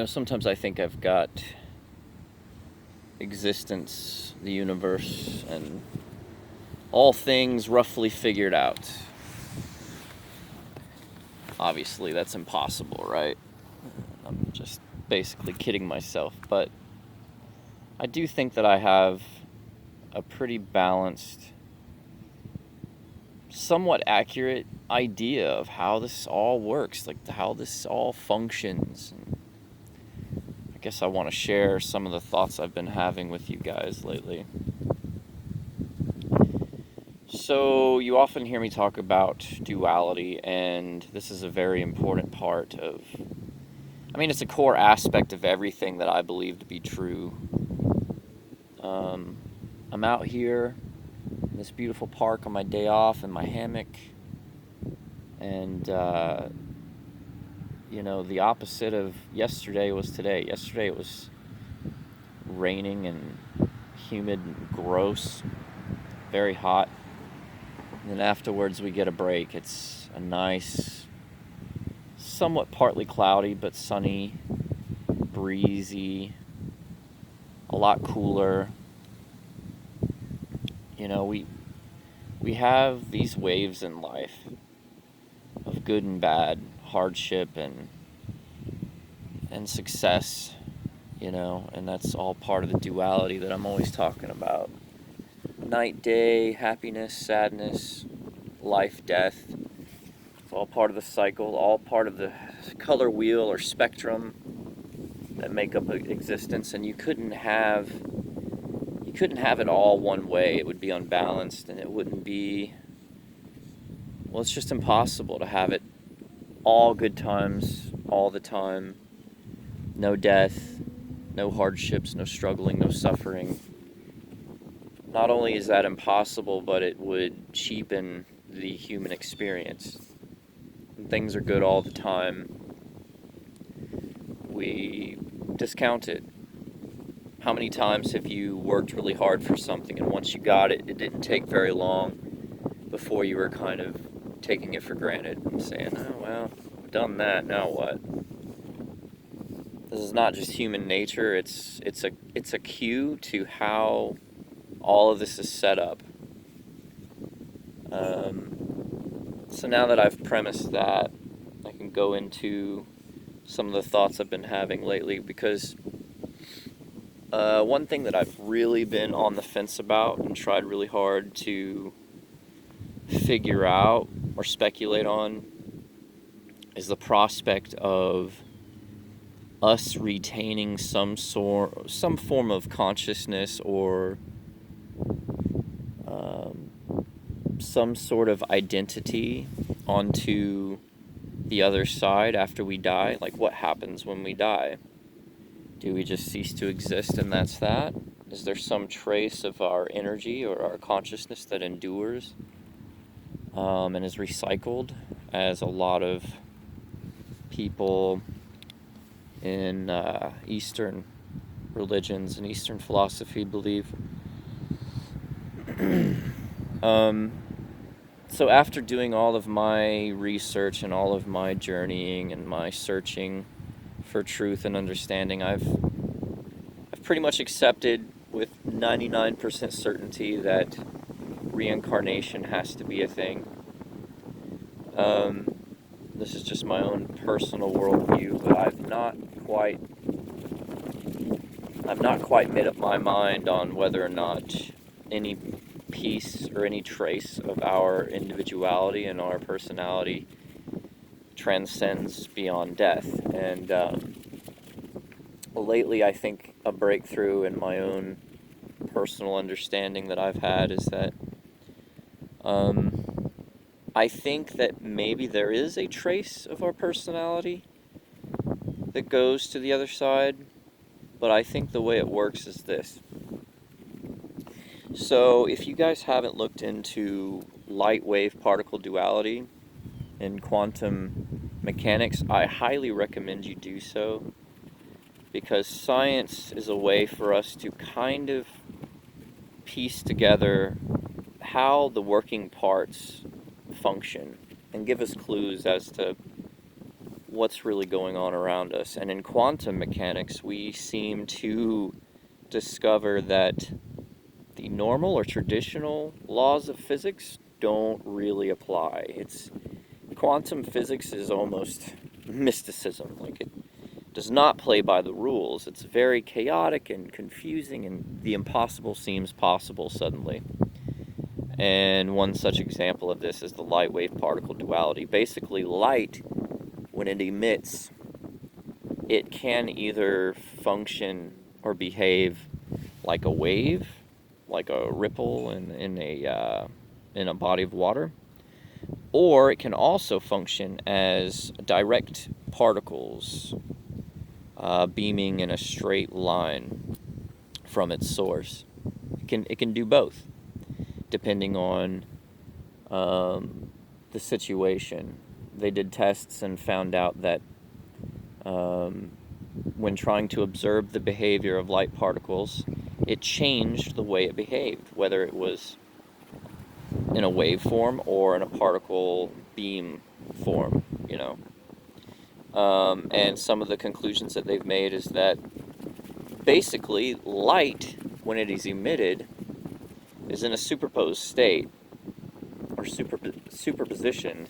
Sometimes I think I've got existence, the universe, and all things roughly figured out. Obviously, that's impossible, right? I'm just basically kidding myself, but I do think that I have a pretty balanced, somewhat accurate idea of how this all works, like how this all functions. I guess I want to share some of the thoughts I've been having with you guys lately. So, you often hear me talk about duality, and this is a very important part of, it's a core aspect of everything that I believe to be true. I'm out here in this beautiful park on my day off in my hammock, and, the opposite of yesterday was today. Yesterday it was raining and humid and gross, very hot. And then afterwards we get a break. It's a nice, somewhat partly cloudy, but sunny, breezy, a lot cooler. We have these waves in life of good and bad, hardship and success, and that's all part of the duality that I'm always talking about. Night, day, happiness, sadness, life, death. It's all part of the cycle, all part of the color wheel or spectrum that make up existence, and you couldn't have it all one way. It would be unbalanced, and it wouldn't be, well, it's just impossible to have it all good times all the time. No death, no hardships, no struggling, no suffering. Not only is that impossible, but it would cheapen the human experience. When things are good all the time, we discount it. How many times have you worked really hard for something, and once you got it, it didn't take very long before you were kind of taking it for granted and saying, oh, well, I've done that, now what? This is not just human nature, it's a cue to how all of this is set up. So now that I've premised that, I can go into some of the thoughts I've been having lately, because one thing that I've really been on the fence about and tried really hard to figure out or speculate on is the prospect of us retaining some form of consciousness or some sort of identity onto the other side after we die. Like, what happens when we die? Do we just cease to exist and that's that? Is there some trace of our energy or our consciousness that endures and is recycled, as a lot of people in Eastern religions and Eastern philosophy believe? So after doing all of my research and all of my journeying and my searching for truth and understanding, I've pretty much accepted with 99% certainty that reincarnation has to be a thing. This is just my own personal worldview, but I've not quite made up my mind on whether or not any piece or any trace of our individuality and our personality transcends beyond death. And lately, I think a breakthrough in my own personal understanding that I've had is that I think that maybe there is a trace of our personality that goes to the other side, but I think the way it works is this. So if you guys haven't looked into light wave particle duality in quantum mechanics, I highly recommend you do so, because science is a way for us to kind of piece together how the working parts function and give us clues as to what's really going on around us. And in quantum mechanics, we seem to discover that the normal or traditional laws of physics don't really apply. Quantum physics is almost mysticism. Like, it does not play by the rules. It's very chaotic and confusing, and the impossible seems possible suddenly. And one such example of this is the light wave particle duality. Basically, light, when it emits, it can either function or behave like a wave, like a ripple in a body of water, or it can also function as direct particles beaming in a straight line from its source. It can do both, depending on the situation. They did tests and found out that when trying to observe the behavior of light particles, it changed the way it behaved, whether it was in a wave form or in a particle beam form, and some of the conclusions that they've made is that basically light, when it is emitted, is in a superposed state, or superpositioned,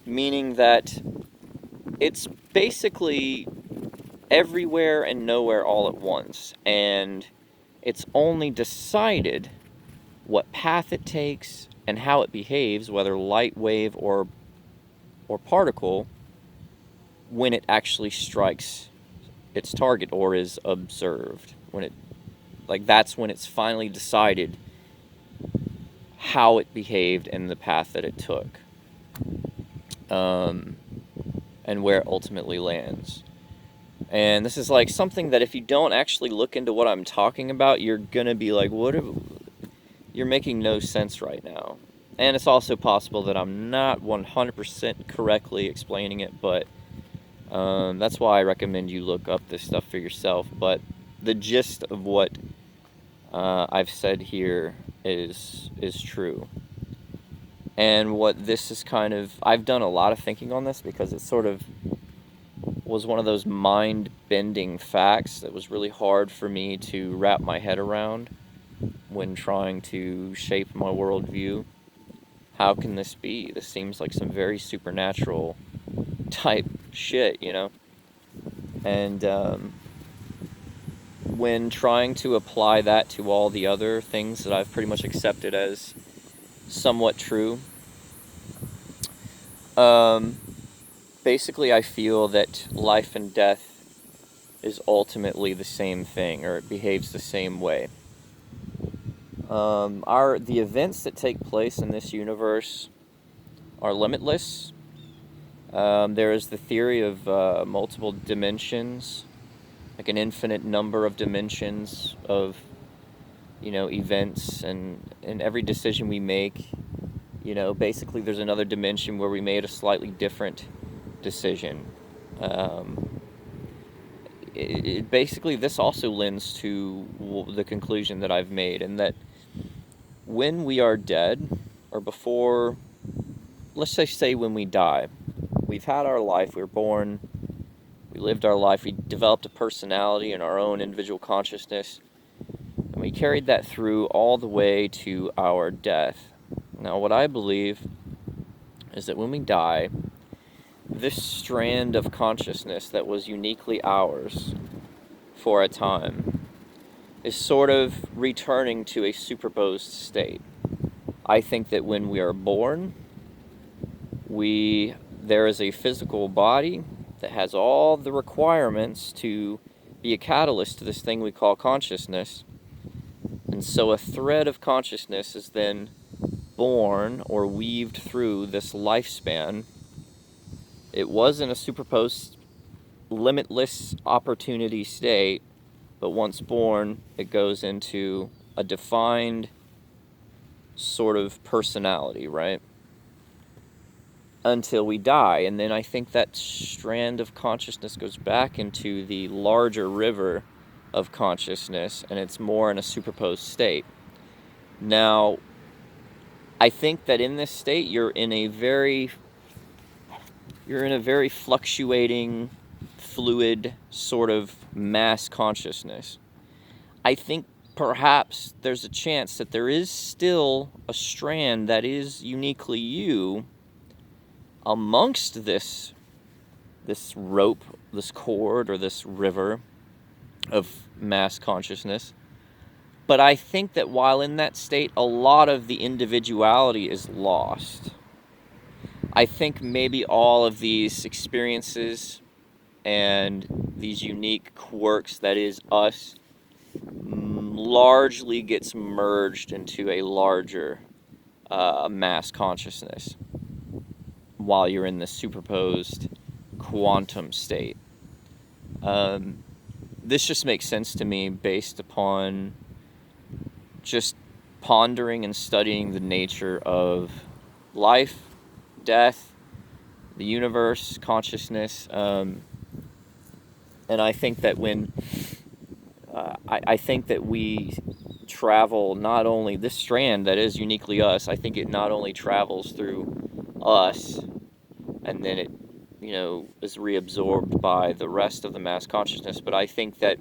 meaning that it's basically everywhere and nowhere all at once, and it's only decided what path it takes and how it behaves, whether light, wave, or particle, when it actually strikes its target or is observed. That's when it's finally decided how it behaved and the path that it took, and where it ultimately lands. And this is like something that if you don't actually look into what I'm talking about, you're gonna be like, you're making no sense right now. And it's also possible that I'm not 100% correctly explaining it, but that's why I recommend you look up this stuff for yourself. But the gist of what I've said here is true. And what this is I've done a lot of thinking on this because it sort of was one of those mind-bending facts that was really hard for me to wrap my head around when trying to shape my worldview. How can this be? This seems like some very supernatural type shit, And when trying to apply that to all the other things that I've pretty much accepted as somewhat true, basically I feel that life and death is ultimately the same thing, or it behaves the same way. The events that take place in this universe are limitless. There is the theory of multiple dimensions, like an infinite number of dimensions of, events, and every decision we make, basically there's another dimension where we made a slightly different decision. Basically, this also lends to the conclusion that I've made, and that when we are dead, or before, let's just say when we die, we've had our life, we were born, we lived our life, we developed a personality and our own individual consciousness, and we carried that through all the way to our death. Now, what I believe is that when we die, this strand of consciousness that was uniquely ours for a time is sort of returning to a superposed state. I think that when we are born, there is a physical body that has all the requirements to be a catalyst to this thing we call consciousness. And so a thread of consciousness is then born or weaved through this lifespan. It was in a superposed, limitless opportunity state, but once born, it goes into a defined sort of personality, right? Until we die. And then I think that strand of consciousness goes back into the larger river of consciousness, and it's more in a superposed state. Now, I think that in this state, you're in a very you're in a very fluctuating, fluid sort of mass consciousness. I think perhaps there's a chance that there is still a strand that is uniquely you amongst this rope, this cord, or this river of mass consciousness. But I think that while in that state, a lot of the individuality is lost. I think maybe all of these experiences and these unique quirks that is us largely gets merged into a larger mass consciousness while you're in the superposed quantum state. This just makes sense to me based upon just pondering and studying the nature of life, death, the universe, consciousness, and I think that when I think that we travel not only this strand that is uniquely us, I think it not only travels through us and then it, is reabsorbed by the rest of the mass consciousness, but I think that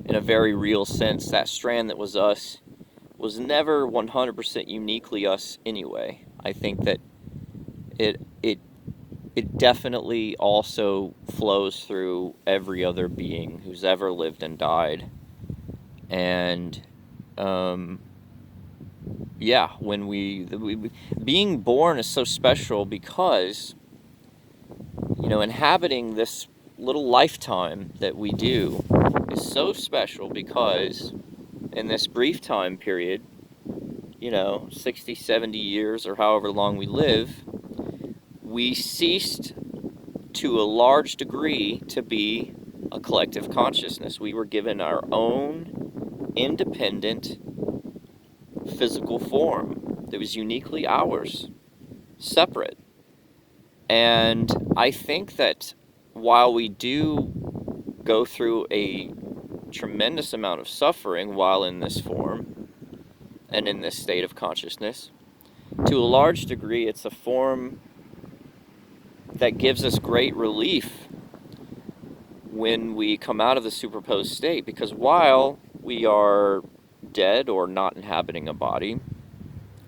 in a very real sense, that strand that was us was never 100% uniquely us anyway. I think that it definitely also flows through every other being who's ever lived and died. And when being born is so special because inhabiting this little lifetime that we do is so special because in this brief time period, 60, 70 years or however long we live, we ceased to a large degree to be a collective consciousness. We were given our own independent physical form that was uniquely ours, separate. And I think that while we do go through a tremendous amount of suffering while in this form and in this state of consciousness, to a large degree it's a form that gives us great relief when we come out of the superposed state, because while we are dead or not inhabiting a body,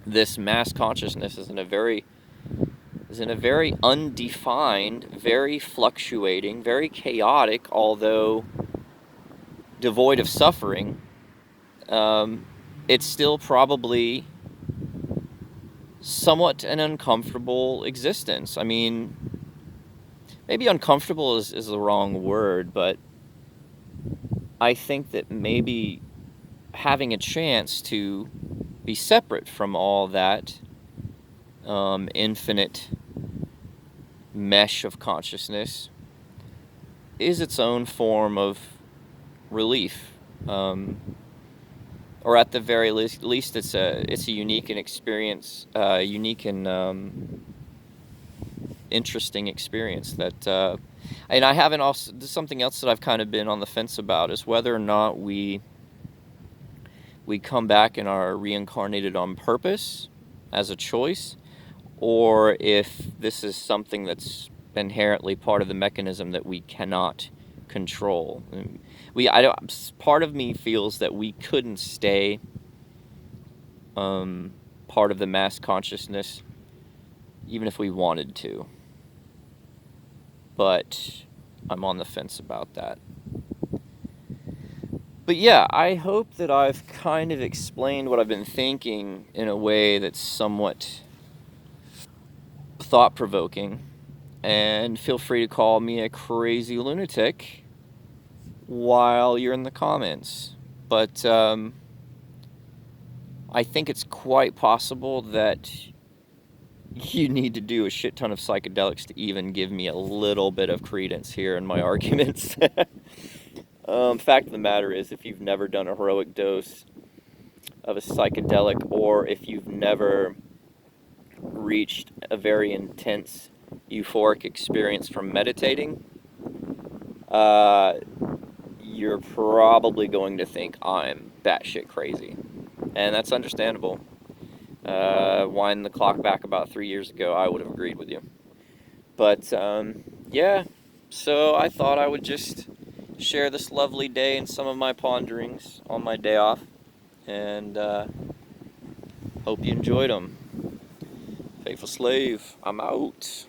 this mass consciousness is in a very undefined, very fluctuating, very chaotic, although devoid of suffering. It's still probably somewhat an uncomfortable existence. I mean, maybe uncomfortable is the wrong word, but I think that maybe having a chance to be separate from all that infinite mesh of consciousness is its own form of relief, or at the very least, it's a unique and interesting experience that, and I haven't also, something else that I've kind of been on the fence about is whether or not we come back and are reincarnated on purpose as a choice, or if this is something that's inherently part of the mechanism that we cannot control. Part of me feels that we couldn't stay part of the mass consciousness even if we wanted to. But I'm on the fence about that. But yeah, I hope that I've kind of explained what I've been thinking in a way that's somewhat thought-provoking. And feel free to call me a crazy lunatic while you're in the comments. But I think it's quite possible that you need to do a shit ton of psychedelics to even give me a little bit of credence here in my arguments. Fact of the matter is, if you've never done a heroic dose of a psychedelic, or if you've never reached a very intense euphoric experience from meditating, you're probably going to think I'm batshit crazy. And that's understandable. Wind the clock back about 3 years ago, I would have agreed with you. But yeah, so I thought I would just share this lovely day and some of my ponderings on my day off, and hope you enjoyed them. Faithful slave, I'm out.